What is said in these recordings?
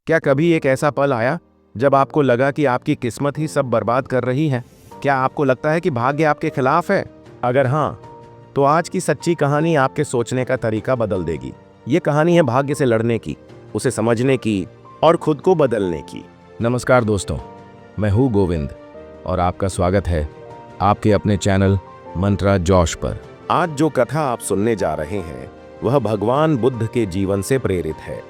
क्या कभी एक ऐसा पल आया जब आपको लगा कि आपकी किस्मत ही सब बर्बाद कर रही है? क्या आपको लगता है कि भाग्य आपके खिलाफ है? अगर हाँ, तो आज की सच्ची कहानी आपके सोचने का तरीका बदल देगी। ये कहानी है भाग्य से लड़ने की, उसे समझने की और खुद को बदलने की। नमस्कार दोस्तों, मैं हूँ गोविंद और आपका स्वागत है आपके अपने चैनल मंत्रा जोश पर। आज जो कथा आप सुनने जा रहे हैं वह भगवान बुद्ध के जीवन से प्रेरित है।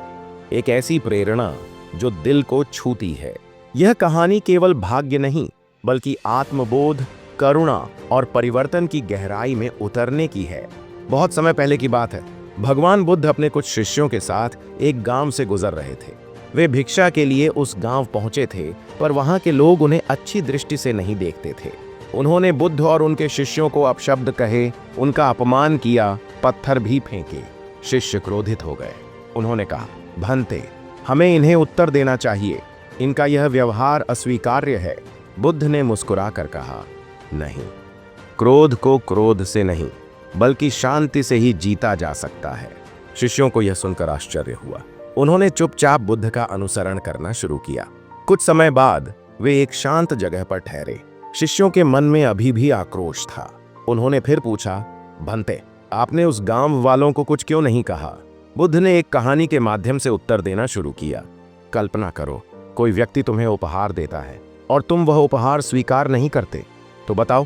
एक ऐसी प्रेरणा जो दिल को छूती है। यह कहानी केवल भाग्य नहीं बल्कि आत्मबोध, करुणा और परिवर्तन की गहराई में उतरने की है। बहुत समय पहले की बात है। भगवान बुद्ध अपने कुछ शिष्यों के साथ एक गांव से गुजर रहे थे। वे भिक्षा के लिए उस गांव पहुंचे थे, पर वहां के लोग उन्हें अच्छी दृष्टि से नहीं देखते थे। उन्होंने बुद्ध और उनके शिष्यों को अपशब्द कहे, उनका अपमान किया, पत्थर भी फेंके। शिष्य क्रोधित हो गए। उन्होंने कहा, भंते, हमें इन्हें उत्तर देना चाहिए। इनका यह व्यवहार अस्वीकार्य है। बुद्ध ने मुस्कुरा कर कहा, नहीं, क्रोध को क्रोध से नहीं बल्कि शांति से ही जीता जा सकता है। शिष्यों को यह सुनकर आश्चर्य हुआ। उन्होंने चुपचाप बुद्ध का अनुसरण करना शुरू किया। कुछ समय बाद वे एक शांत जगह पर ठहरे। शिष्यों के मन में अभी भी आक्रोश था। उन्होंने फिर पूछा, भंते, आपने उस गांव वालों को कुछ क्यों नहीं कहा? बुद्ध ने एक कहानी के माध्यम से उत्तर देना शुरू किया। कल्पना करो, कोई व्यक्ति तुम्हें उपहार देता है और तुम वह उपहार स्वीकार नहीं करते, तो बताओ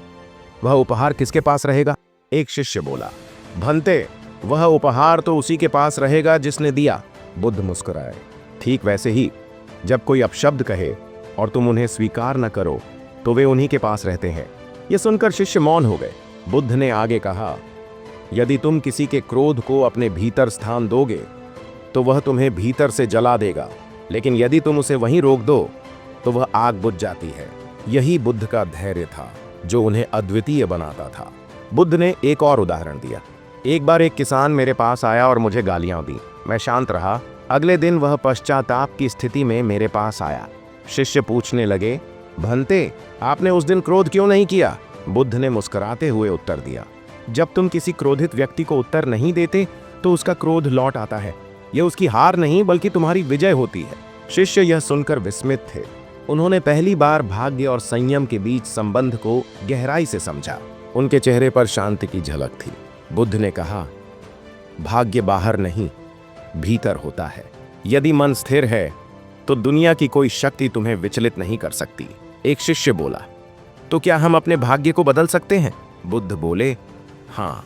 वह उपहार किसके पास रहेगा? एक शिष्य बोला, भंते, वह उपहार तो उसी के पास रहेगा जिसने दिया। बुद्ध मुस्कुराए। ठीक वैसे ही जब कोई अपशब्द कहे और तुम उन्हें स्वीकार न करो तो वे उन्हीं के पास रहते हैं। यह सुनकर शिष्य मौन हो गए। बुद्ध ने आगे कहा, यदि तुम किसी के क्रोध को अपने भीतर स्थान दोगे तो वह तुम्हें भीतर से जला देगा, लेकिन यदि तुम उसे वहीं रोक दो तो वह आग बुझ जाती है। यही बुद्ध का धैर्य था जो उन्हें अद्वितीय बनाता था। बुद्ध ने एक और उदाहरण दिया। एक बार एक किसान मेरे पास आया और मुझे गालियां दी। मैं शांत रहा। अगले दिन वह पश्चाताप की स्थिति में मेरे पास आया। शिष्य पूछने लगे, भंते, आपने उस दिन क्रोध क्यों नहीं किया? बुद्ध ने मुस्कुराते हुए उत्तर दिया, जब तुम किसी क्रोधित व्यक्ति को उत्तर नहीं देते तो उसका क्रोध लौट आता है। यह उसकी हार नहीं बल्कि तुम्हारी विजय होती है। शिष्य यह सुनकर विस्मित थे। उन्होंने पहली बार भाग्य और संयम के बीच संबंध को गहराई से समझा। उनके चेहरे पर शांति की झलक थी। बुद्ध ने कहा, भाग्य बाहर नहीं, भीतर होता है। यदि मन स्थिर है तो दुनिया की कोई शक्ति तुम्हें विचलित नहीं कर सकती। एक शिष्य बोला, तो क्या हम अपने भाग्य को बदल सकते हैं? बुद्ध बोले, हाँ,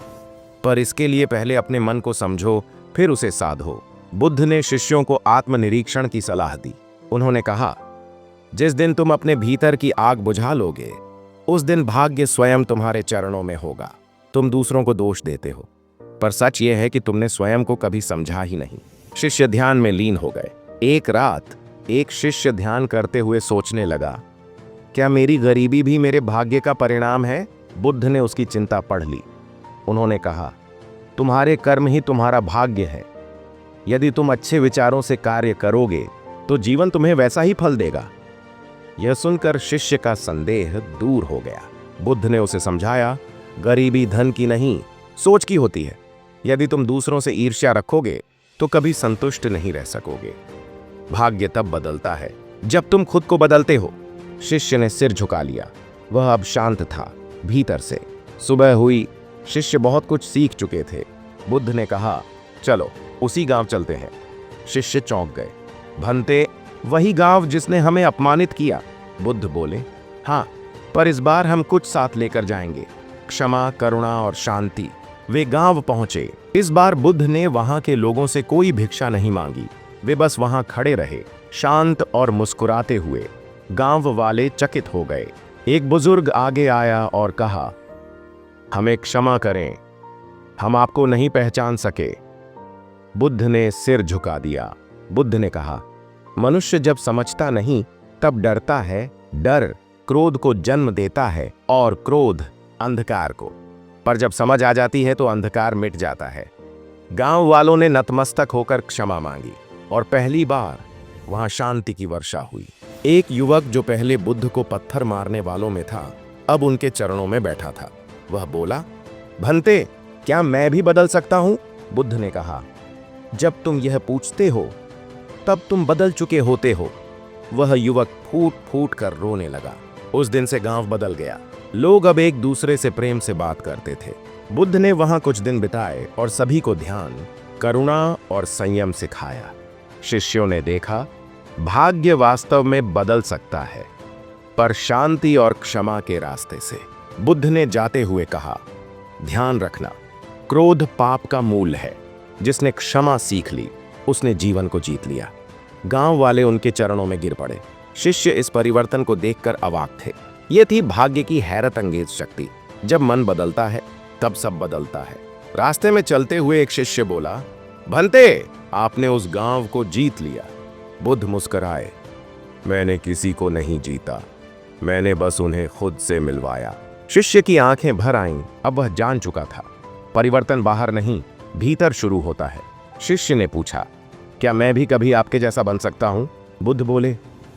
पर इसके लिए पहले अपने मन को समझो, फिर उसे साधो। बुद्ध ने शिष्यों को आत्मनिरीक्षण की सलाह दी। उन्होंने कहा, जिस दिन तुम अपने भीतर की आग बुझा लोगे उस दिन भाग्य स्वयं तुम्हारे चरणों में होगा। तुम दूसरों को दोष देते हो, पर सच यह है कि तुमने स्वयं को कभी समझा ही नहीं। शिष्य ध्यान में लीन हो गए। एक रात एक शिष्य ध्यान करते हुए सोचने लगा, क्या मेरी गरीबी भी मेरे भाग्य का परिणाम है? बुद्ध ने उसकी चिंता पढ़ ली। उन्होंने कहा, तुम्हारे कर्म ही तुम्हारा भाग्य है। यदि तुम अच्छे विचारों से कार्य करोगे तो जीवन तुम्हें वैसा ही फल देगा। यह सुनकर शिष्य का संदेह दूर हो गया। बुद्ध ने उसे समझाया, गरीबी धन की नहीं, सोच की होती है। यदि तुम दूसरों से ईर्ष्या रखोगे तो कभी संतुष्ट नहीं रह सकोगे। भाग्य तब बदलता है जब तुम खुद को बदलते हो। शिष्य ने सिर झुका लिया। वह अब शांत था भीतर से। सुबह हुई। शिष्य बहुत कुछ सीख चुके थे। बुद्ध ने कहा, चलो उसी गांव चलते हैं। शिष्य चौंक गए। भंते, वही गांव जिसने हमें अपमानित किया? बुद्ध बोले, हाँ, पर इस बार हम कुछ साथ लेकर जाएंगे, क्षमा, करुणा और शांति। वे गांव पहुंचे। इस बार बुद्ध ने वहां के लोगों से कोई भिक्षा नहीं मांगी। वे बस वहां खड़े रहे, शांत और मुस्कुराते हुए। गांव वाले चकित हो गए। एक बुजुर्ग आगे आया और कहा, हमें क्षमा करें, हम आपको नहीं पहचान सके। बुद्ध ने सिर झुका दिया। बुद्ध ने कहा, मनुष्य जब समझता नहीं तब डरता है। डर क्रोध को जन्म देता है और क्रोध अंधकार को, पर जब समझ आ जाती है तो अंधकार मिट जाता है। गांव वालों ने नतमस्तक होकर क्षमा मांगी और पहली बार वहां शांति की वर्षा हुई। एक युवक जो पहले बुद्ध को पत्थर मारने वालों में था, अब उनके चरणों में बैठा था। वह बोला, भंते, क्या मैं भी बदल सकता हूं? बुद्ध ने कहा, जब तुम यह पूछते हो तब तुम बदल चुके होते हो। वह युवक फूट फूट कर रोने लगा। उस दिन से गांव बदल गया। लोग अब एक दूसरे से प्रेम से बात करते थे। बुद्ध ने वहां कुछ दिन बिताए और सभी को ध्यान, करुणा और संयम सिखाया। शिष्यों ने देखा, भाग्य वास्तव में बदल सकता है, पर शांति और क्षमा के रास्ते से। बुद्ध ने जाते हुए कहा, ध्यान रखना, क्रोध पाप का मूल है। जिसने क्षमा सीख ली, उसने जीवन को जीत लिया। गांव वाले उनके चरणों में गिर पड़े। शिष्य इस परिवर्तन को देखकर अवाक थे। ये थी भाग्य की हैरत अंगेज शक्ति। जब मन बदलता है, तब सब बदलता है। रास्ते में चलते हुए एक शिष्य बोला, भंते, आपने उस गांव को जीत लिया। बुद्ध मुस्कुराए, मैंने किसी को नहीं जीता, मैंने बस उन्हें खुद से मिलवाया। शिष्य की आंखें भर आईं। अब वह जान चुका था, परिवर्तन बाहर नहीं, भीतर शुरू होता है। शिष्य ने पूछा, क्या मैं भी कभी आपके जैसा बन सकता हूं? बुद्ध बोले,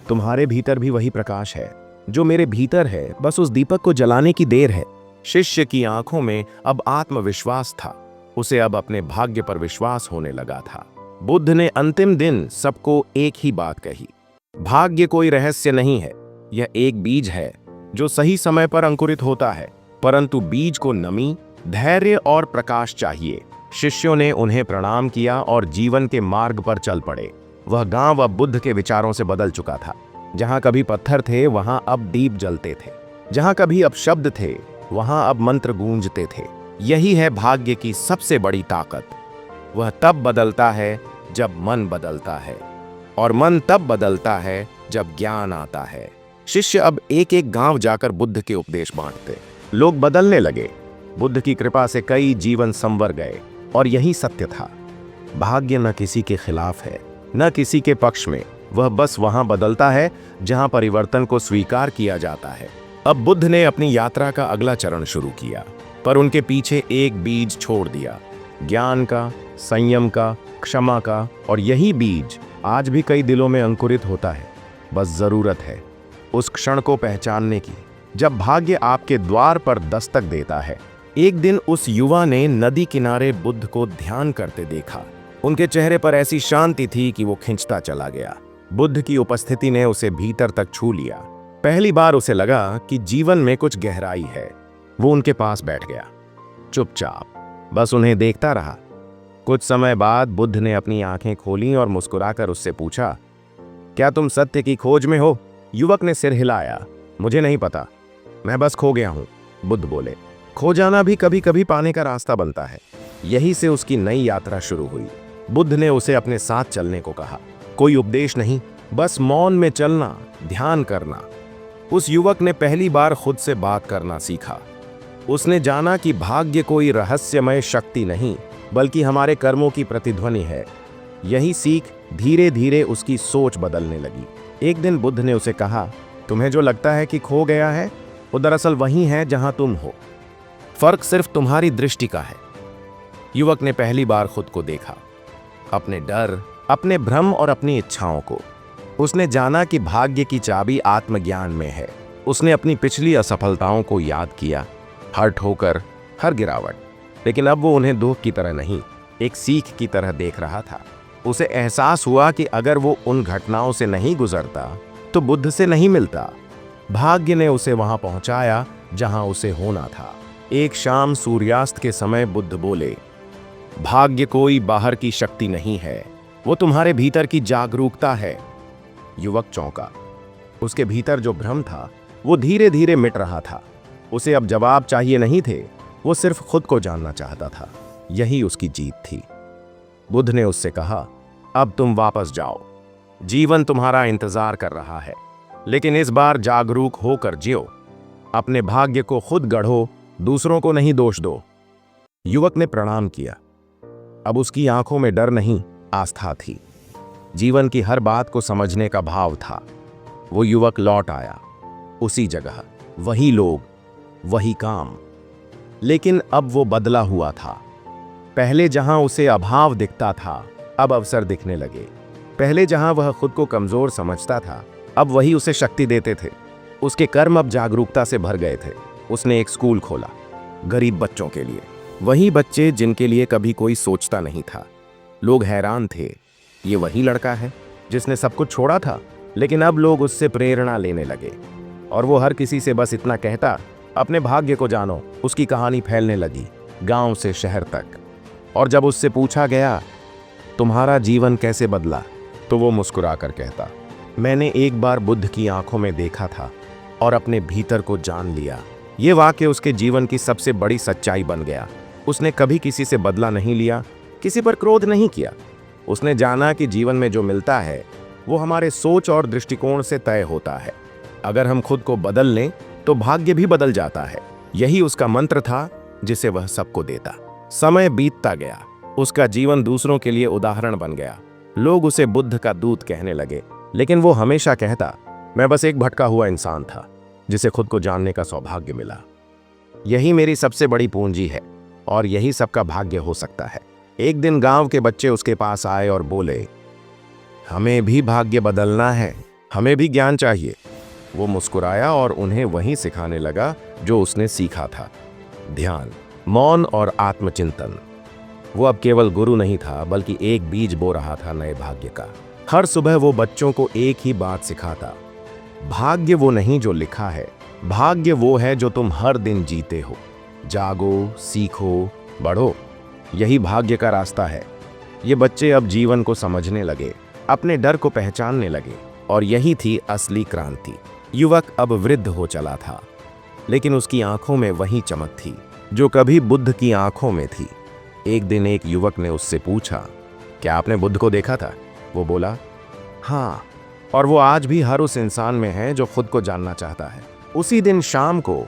तुम्हारे भीतर भी वही प्रकाश है जो मेरे भीतर है, बस उस दीपक को जलाने की देर है। शिष्य की आंखों में अब आत्मविश्वास था। उसे अब अपने भाग्य पर विश्वास होने लगा था। बुद्ध ने अंतिम दिन सबको एक ही बात कही, भाग्य कोई रहस्य नहीं है, यह एक बीज है जो सही समय पर अंकुरित होता है, परंतु बीज को नमी, धैर्य और प्रकाश चाहिए। शिष्यों ने उन्हें प्रणाम किया और जीवन के मार्ग पर चल पड़े। वह गांव अब बुद्ध के विचारों से बदल चुका था। जहां कभी पत्थर थे, वहां अब दीप जलते थे। जहां कभी अपशब्द थे, वहां अब मंत्र गूंजते थे। यही है भाग्य की सबसे बड़ी ताकत। वह तब बदलता है जब मन बदलता है, और मन तब बदलता है जब ज्ञान आता है। शिष्य अब एक एक गांव जाकर बुद्ध के उपदेश बांटते। लोग बदलने लगे। बुद्ध की कृपा से कई जीवन संवर गए, और यही सत्य था। भाग्य न किसी के खिलाफ है, न किसी के पक्ष में। वह बस वहां बदलता है जहां परिवर्तन को स्वीकार किया जाता है। अब बुद्ध ने अपनी यात्रा का अगला चरण शुरू किया, पर उनके पीछे एक बीज छोड़ दिया, ज्ञान का, संयम का, क्षमा का। और यही बीज आज भी कई दिलों में अंकुरित होता है। बस जरूरत है उस क्षण को पहचानने की, जब भाग्य आपके द्वार पर दस्तक देता है। एक दिन उस युवा ने नदी किनारे बुद्ध को ध्यान करते देखा। उनके चेहरे पर ऐसी शांति थी कि वो खिंचता चला गया। बुद्ध की उपस्थिति ने उसे भीतर तक छू लिया। पहली बार उसे लगा कि जीवन में कुछ गहराई है। वो उनके पास बैठ गया, चुपचाप, बस उन्हें देखता रहा। कुछ समय बाद बुद्ध ने अपनी आंखें खोलीं और मुस्कुराकर उससे पूछा, क्या तुम सत्य की खोज में हो? युवक ने सिर हिलाया, मुझे नहीं पता, मैं बस खो गया हूं। बुद्ध बोले, खो जाना भी कभी कभी पाने का रास्ता बनता है। यहीं से उसकी नई यात्रा शुरू हुई। बुद्ध ने उसे अपने साथ चलने को कहा। कोई उपदेश नहीं, बस मौन में चलना, ध्यान करना। उस युवक ने पहली बार खुद से बात करना सीखा। उसने जाना कि भाग्य कोई रहस्यमय शक्ति नहीं, बल्कि हमारे कर्मों की प्रतिध्वनि है। यही सीख धीरे धीरे उसकी सोच बदलने लगी। एक दिन बुद्ध ने उसे कहा, तुम्हें जो लगता है कि खो गया है, वो दरअसल वही है जहां तुम हो। फर्क सिर्फ तुम्हारी दृष्टि का है। युवक ने पहली बार खुद को देखा, अपने डर, अपने भ्रम और अपनी इच्छाओं को। उसने जाना कि भाग्य की चाबी आत्मज्ञान में है। उसने अपनी पिछली असफलताओं को याद किया, हर ठोकर, हर गिरावट, लेकिन अब वो उन्हें दुख की तरह नहीं, एक सीख की तरह देख रहा था। उसे एहसास हुआ कि अगर वो उन घटनाओं से नहीं गुजरता तो बुद्ध से नहीं मिलता। भाग्य ने उसे वहां पहुंचाया जहां उसे होना था। एक शाम सूर्यास्त के समय बुद्ध बोले, भाग्य कोई बाहर की शक्ति नहीं है, वो तुम्हारे भीतर की जागरूकता है। युवक चौंका। उसके भीतर जो भ्रम था वो धीरे धीरे मिट रहा था। उसे अब जवाब चाहिए नहीं थे, वो सिर्फ खुद को जानना चाहता था। यही उसकी जीत थी। बुद्ध ने उससे कहा, अब तुम वापस जाओ, जीवन तुम्हारा इंतजार कर रहा है, लेकिन इस बार जागरूक होकर जियो। अपने भाग्य को खुद गढ़ो, दूसरों को नहीं दोष दो। युवक ने प्रणाम किया। अब उसकी आंखों में डर नहीं, आस्था थी। जीवन की हर बात को समझने का भाव था। वो युवक लौट आया, उसी जगह, वही लोग, वही काम। लेकिन अब वो बदला हुआ था। पहले जहां उसे अभाव दिखता था, अब अवसर दिखने लगे। पहले जहां वह खुद को कमजोर समझता था, अब वही उसे शक्ति देते थे। उसके कर्म अब जागरूकता से भर गए थे। उसने एक स्कूल खोला, गरीब बच्चों के लिए, वही बच्चे जिनके लिए कभी कोई सोचता नहीं था। लोग हैरान थे, ये वही लड़का है जिसने सब कुछ छोड़ा था, लेकिन अब लोग उससे प्रेरणा लेने लगे और वो हर किसी से बस इतना कहता, अपने भाग्य को जानो। उसकी कहानी फैलने लगी गांव से शहर तक। और जब उससे पूछा गया, तुम्हारा जीवन कैसे बदला, तो वो मुस्कुराकर कहता, मैंने एक बार बुद्ध की आंखों में देखा था और अपने भीतर को जान लिया। ये वाक्य उसके जीवन की सबसे बड़ी सच्चाई बन गया। उसने कभी किसी से बदला नहीं लिया, किसी पर क्रोध नहीं किया। उसने जाना कि जीवन में जो मिलता है वो हमारे सोच और दृष्टिकोण से तय होता है। अगर हम खुद को बदल लें तो भाग्य भी बदल जाता है। यही उसका मंत्र था जिसे वह सबको देता। समय बीतता गया, उसका जीवन दूसरों के लिए उदाहरण बन गया। लोग उसे बुद्ध का दूत कहने लगे, लेकिन वो हमेशा कहता, मैं बस एक भटका हुआ इंसान था जिसे खुद को जानने का सौभाग्य मिला। यही मेरी सबसे बड़ी पूंजी है और यही सबका भाग्य हो सकता है। एक दिन गांव के बच्चे उसके पास आए और बोले, हमें भी भाग्य बदलना है, हमें भी ज्ञान चाहिए। वो मुस्कुराया और उन्हें वही सिखाने लगा जो उसने सीखा था, ध्यान, मौन और आत्मचिंतन। वो अब केवल गुरु नहीं था, बल्कि एक बीज बो रहा था नए भाग्य का। हर सुबह वो बच्चों को एक ही बात सिखाता, भाग्य वो नहीं जो लिखा है, भाग्य वो है जो तुम हर दिन जीते हो। जागो, सीखो, बढ़ो, यही भाग्य का रास्ता है। ये बच्चे अब जीवन को समझने लगे, अपने डर को पहचानने लगे, और यही थी असली क्रांति। युवक अब वृद्ध हो चला था, लेकिन उसकी आंखों में वही चमक थी जो कभी बुद्ध की आंखों में थी। एक दिन एक युवक ने उससे पूछा, क्या आपने बुद्ध को देखा था? वो बोला, हाँ, और वो आज भी हर उस इंसान में है जो खुद को जानना चाहता है। उसी दिन शाम को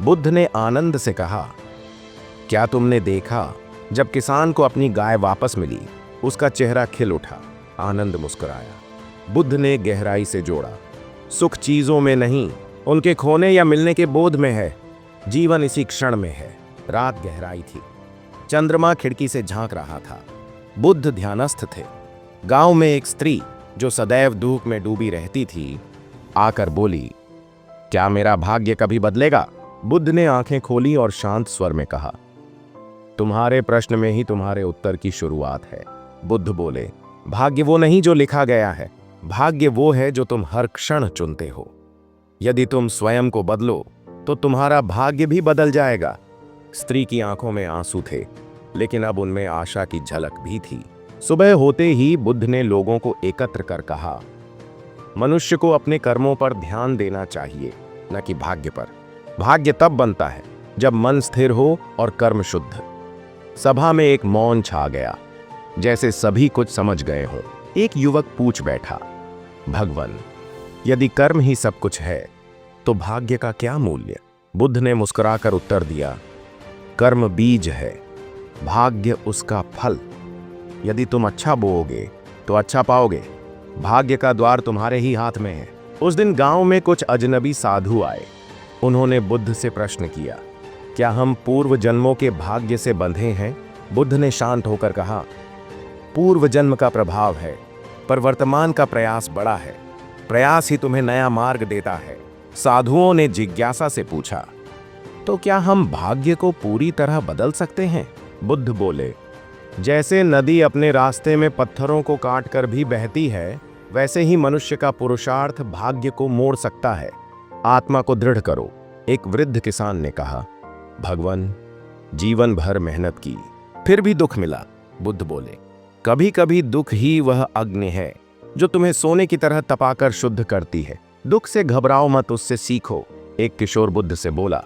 बुद्ध ने आनंद से कहा, क्या तुमने देखा जब किसान को अपनी गाय वापस मिली, उसका चेहरा खिल उठा। आनंद मुस्कुराया। बुद्ध ने गहराई से जोड़ा, सुख चीजों में नहीं, उनके खोने या मिलने के बोध में है। जीवन इसी क्षण में है। रात गहराई थी, चंद्रमा खिड़की से झांक रहा था। बुद्ध ध्यानस्थ थे। गांव में एक स्त्री जो सदैव दुख में डूबी रहती थी, आकर बोली, क्या मेरा भाग्य कभी बदलेगा? बुद्ध ने आंखें खोली और शांत स्वर में कहा, तुम्हारे प्रश्न में ही तुम्हारे उत्तर की शुरुआत है। बुद्ध बोले, भाग्य वो नहीं जो लिखा गया है, भाग्य वो है जो तुम हर क्षण चुनते हो। यदि तुम स्वयं को बदलो तो तुम्हारा भाग्य भी बदल जाएगा। स्त्री की आंखों में आंसू थे, लेकिन अब उनमें आशा की झलक भी थी। सुबह होते ही बुद्ध ने लोगों को एकत्र कर कहा, मनुष्य को अपने कर्मों पर ध्यान देना चाहिए, न कि भाग्य पर। भाग्य तब बनता है जब मन स्थिर हो और कर्म शुद्ध। सभा में एक मौन छा गया, जैसे सभी कुछ समझ गए हों। एक युवक पूछ बैठा, भगवान, यदि कर्म ही सब कुछ है तो भाग्य का क्या मूल्य? बुद्ध ने मुस्कुराकर उत्तर दिया, कर्म बीज है, भाग्य उसका फल। यदि तुम अच्छा बोओगे तो अच्छा पाओगे। भाग्य का द्वार तुम्हारे ही हाथ में है। उस दिन गांव में कुछ अजनबी साधु आए। उन्होंने बुद्ध से प्रश्न किया, क्या हम पूर्व जन्मों के भाग्य से बंधे हैं? बुद्ध ने शांत होकर कहा, पूर्व जन्म का प्रभाव है, पर वर्तमान का प्रयास बड़ा है। प्रयास ही तुम्हें नया मार्ग देता है। साधुओं ने जिज्ञासा से पूछा, तो क्या हम भाग्य को पूरी तरह बदल सकते हैं? बुद्ध बोले, जैसे नदी अपने रास्ते में पत्थरों को काट कर भी बहती है, वैसे ही मनुष्य का पुरुषार्थ भाग्य को मोड़ सकता है। आत्मा को दृढ़ करो। एक वृद्ध किसान ने कहा, भगवान, जीवन भर मेहनत की, फिर भी दुख मिला। बुद्ध बोले, कभी कभी दुख ही वह अग्नि है जो तुम्हें सोने की तरह तपाकर शुद्ध करती है। दुख से घबराओ मत, उससे सीखो। एक किशोर बुद्ध से बोला,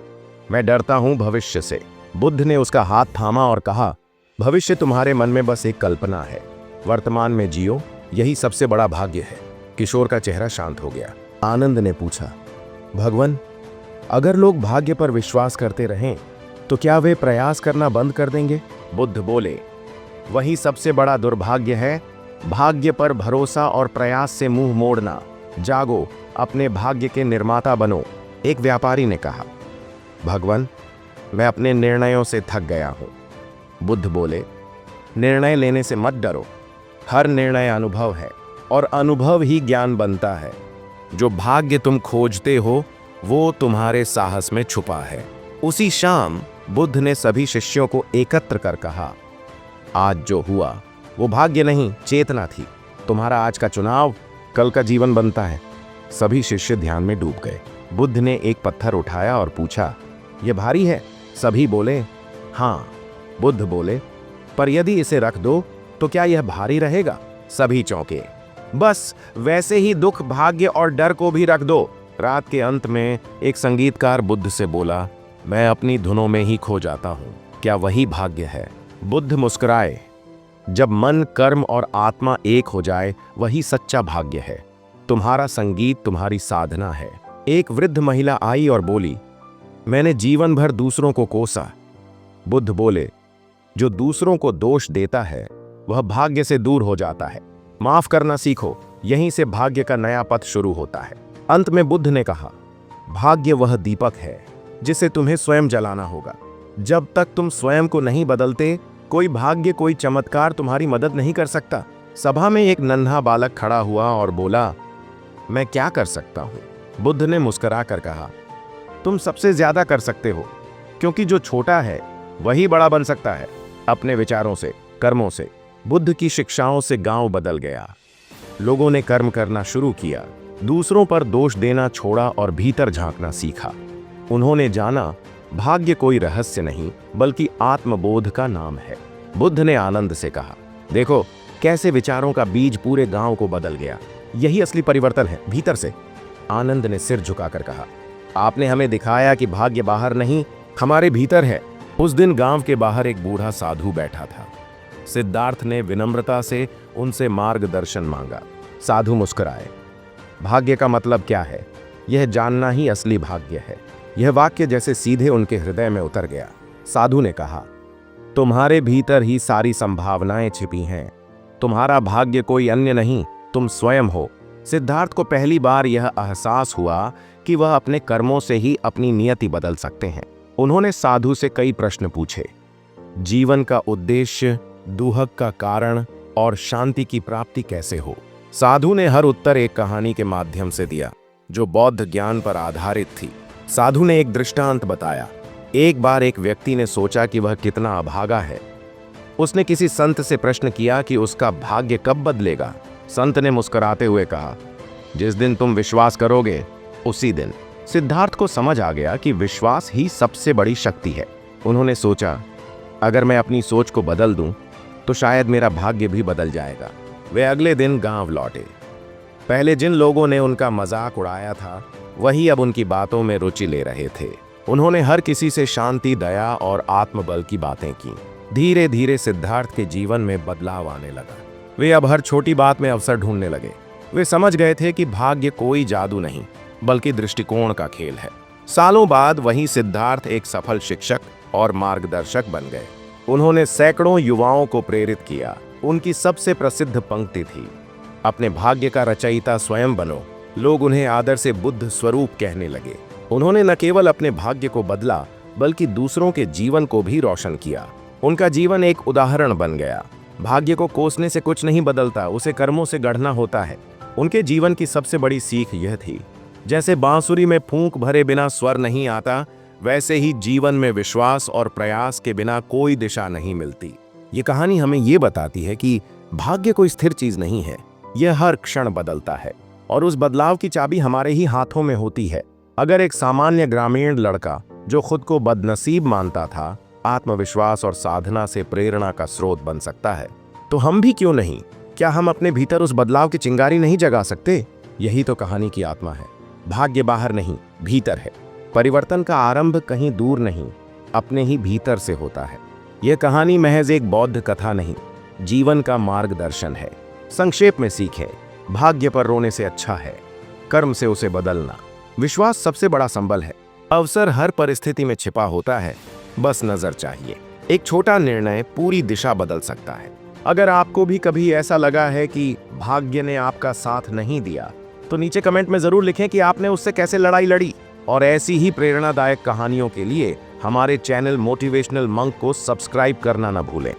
मैं डरता हूं भविष्य से। बुद्ध ने उसका हाथ थामा और कहा, भविष्य तुम्हारे मन में बस एक कल्पना है, वर्तमान में जियो, यही सबसे बड़ा भाग्य है। किशोर का चेहरा शांत हो गया। आनंद ने पूछा, भगवान, अगर लोग भाग्य पर विश्वास करते रहें तो क्या वे प्रयास करना बंद कर देंगे? बुद्ध बोले, वही सबसे बड़ा दुर्भाग्य है, भाग्य पर भरोसा और प्रयास से मुंह मोड़ना। जागो, अपने भाग्य के निर्माता बनो। एक व्यापारी ने कहा, भगवान, मैं अपने निर्णयों से थक गया हूं। बुद्ध बोले, निर्णय लेने से मत डरो, हर निर्णय अनुभव है और अनुभव ही ज्ञान बनता है। जो भाग्य तुम खोजते हो वो तुम्हारे साहस में छुपा है। उसी शाम बुद्ध ने सभी शिष्यों को एकत्र कर कहा, आज जो हुआ वो भाग्य नहीं, चेतना थी। तुम्हारा आज का चुनाव कल का जीवन बनता है। सभी शिष्य ध्यान में डूब गए। बुद्ध ने एक पत्थर उठाया और पूछा, यह भारी है? सभी बोले, हाँ। बुद्ध बोले, पर यदि इसे रख दो तो क्या यह भारी रहेगा? सभी चौंके। बस वैसे ही दुख, भाग्य और डर को भी रख दो। रात के अंत में एक संगीतकार बुद्ध से बोला, मैं अपनी धुनों में ही खो जाता हूं। क्या वही भाग्य है? बुद्ध मुस्कुराए। जब मन, कर्म और आत्मा एक हो जाए वही सच्चा भाग्य है। तुम्हारा संगीत तुम्हारी साधना है। एक वृद्ध महिला आई और बोली, मैंने जीवन भर दूसरों को कोसा। बुद्ध बोले, जो दूसरों को दोष देता है वह भाग्य से दूर हो जाता है। माफ करना सीखो, यहीं से भाग्य का नया पथ शुरू होता है। अंत में बुद्ध ने कहा, भाग्य वह दीपक है जिसे तुम्हें स्वयं जलाना होगा। जब तक तुम स्वयं को नहीं बदलते, कोई भाग्य, कोई चमत्कार तुम्हारी मदद नहीं कर सकता। सभा में एक नन्हा बालक खड़ा हुआ और बोला, मैं क्या कर सकता हूं? बुद्ध ने मुस्कुरा कर कहा, तुम सबसे ज्यादा कर सकते हो, क्योंकि जो छोटा है वही बड़ा बन सकता है। अपने विचारों से, कर्मों से, बुद्ध की शिक्षाओं से गांव बदल गया। लोगों ने कर्म करना शुरू किया, दूसरों पर दोष देना छोड़ा और भीतर झांकना सीखा। उन्होंने जाना, भाग्य कोई रहस्य नहीं बल्कि आत्मबोध का नाम है। बुद्ध ने आनंद से कहा, देखो कैसे विचारों का बीज पूरे गांव को बदल गया। यही असली परिवर्तन है, भीतर से। आनंद ने सिर झुकाकर कहा, आपने हमें दिखाया कि भाग्य बाहर नहीं, हमारे भीतर है। उस दिन गांव के बाहर एक बूढ़ा साधु बैठा था। सिद्धार्थ ने विनम्रता से उनसे मार्गदर्शन मांगा। साधु मुस्कुराए। भाग्य का मतलब क्या है? यह जानना ही असली भाग्य है। यह वाक्य जैसे सीधे उनके हृदय में उतर गया। साधु ने कहा, तुम्हारे भीतर ही सारी संभावनाएं छिपी हैं। तुम्हारा भाग्य कोई अन्य नहीं, तुम स्वयं हो। सिद्धार्थ को पहली बार यह एहसास हुआ कि वह अपने कर्मों से ही अपनी नियति बदल सकते हैं। उन्होंने साधु से कई प्रश्न पूछे, जीवन का उद्देश्य, दुहक का कारण और शांति की प्राप्ति कैसे हो? साधु ने हर उत्तर एक कहानी के माध्यम से दिया जो बौद्ध ज्ञान पर आधारित थी। साधु ने एक दृष्टांत बताया। एक बार एक व्यक्ति ने सोचा कि वह कितना अभागा है। उसने किसी संत से प्रश्न किया कि उसका भाग्य कब बदलेगा। संत ने मुस्कुराते हुए कहा, जिस दिन तुम विश्वास करोगे उसी दिन। सिद्धार्थ को समझ आ गया कि विश्वास ही सबसे बड़ी शक्ति है। उन्होंने सोचा, अगर मैं अपनी सोच को बदल दूं तो शायद मेरा भाग्य भी बदल जाएगा। वे अगले दिन गांव लौटे। पहले जिन लोगों ने उनका मजाक उड़ाया था वही अब उनकी बातों में रुचि ले रहे थे। उन्होंने हर किसी से शांति, दया और आत्मबल की बातें की। धीरे धीरे सिद्धार्थ के जीवन में बदलाव आने लगा। वे अब हर छोटी बात में अवसर ढूंढने लगे। वे समझ गए थे कि भाग्य कोई जादू नहीं बल्कि दृष्टिकोण का खेल है। सालों बाद वही सिद्धार्थ एक सफल शिक्षक और मार्गदर्शक बन गए। उन्होंने सैकड़ों युवाओं को प्रेरित किया। उनकी सबसे प्रसिद्ध पंक्ति थी, अपने भाग्य का रचयिता स्वयं बनो। लोग उन्हें आदर से बुद्ध स्वरूप कहने लगे। उन्होंने न केवल अपने भाग्य को बदला बल्कि दूसरों के जीवन को भी रोशन किया। उनका जीवन एक उदाहरण बन गया। भाग्य को कोसने से कुछ नहीं बदलता, उसे कर्मों से गढ़ना होता है। उनके जीवन की सबसे बड़ी सीख यह थी, जैसे बांसुरी में फूंक भरे बिना स्वर नहीं आता, वैसे ही जीवन में विश्वास और प्रयास के बिना कोई दिशा नहीं मिलती। ये कहानी हमें ये बताती है कि भाग्य कोई स्थिर चीज नहीं है, यह हर क्षण बदलता है और उस बदलाव की चाबी हमारे ही हाथों में होती है। अगर एक सामान्य ग्रामीण लड़का जो खुद को बदनसीब मानता था, आत्मविश्वास और साधना से प्रेरणा का स्रोत बन सकता है, तो हम भी क्यों नहीं? क्या हम अपने भीतर उस बदलाव की चिंगारी नहीं जगा सकते? यही तो कहानी की आत्मा है। भाग्य बाहर नहीं, भीतर है। परिवर्तन का आरंभ कहीं दूर नहीं, अपने ही भीतर से होता है। यह कहानी महज एक बौद्ध कथा नहीं, जीवन का मार्गदर्शन है। संक्षेप में सीखें, भाग्य पर रोने से अच्छा है कर्म से उसे बदलना। विश्वास सबसे बड़ा संबल है। अवसर हर परिस्थिति में छिपा होता है, बस नजर चाहिए। एक छोटा निर्णय पूरी दिशा बदल सकता है। अगर आपको भी कभी ऐसा लगा है कि भाग्य ने आपका साथ नहीं दिया, तो नीचे कमेंट में जरूर लिखें कि आपने उससे कैसे लड़ाई लड़ी। और ऐसी ही प्रेरणादायक कहानियों के लिए हमारे चैनल मोटिवेशनल मंक को सब्सक्राइब करना न भूलें।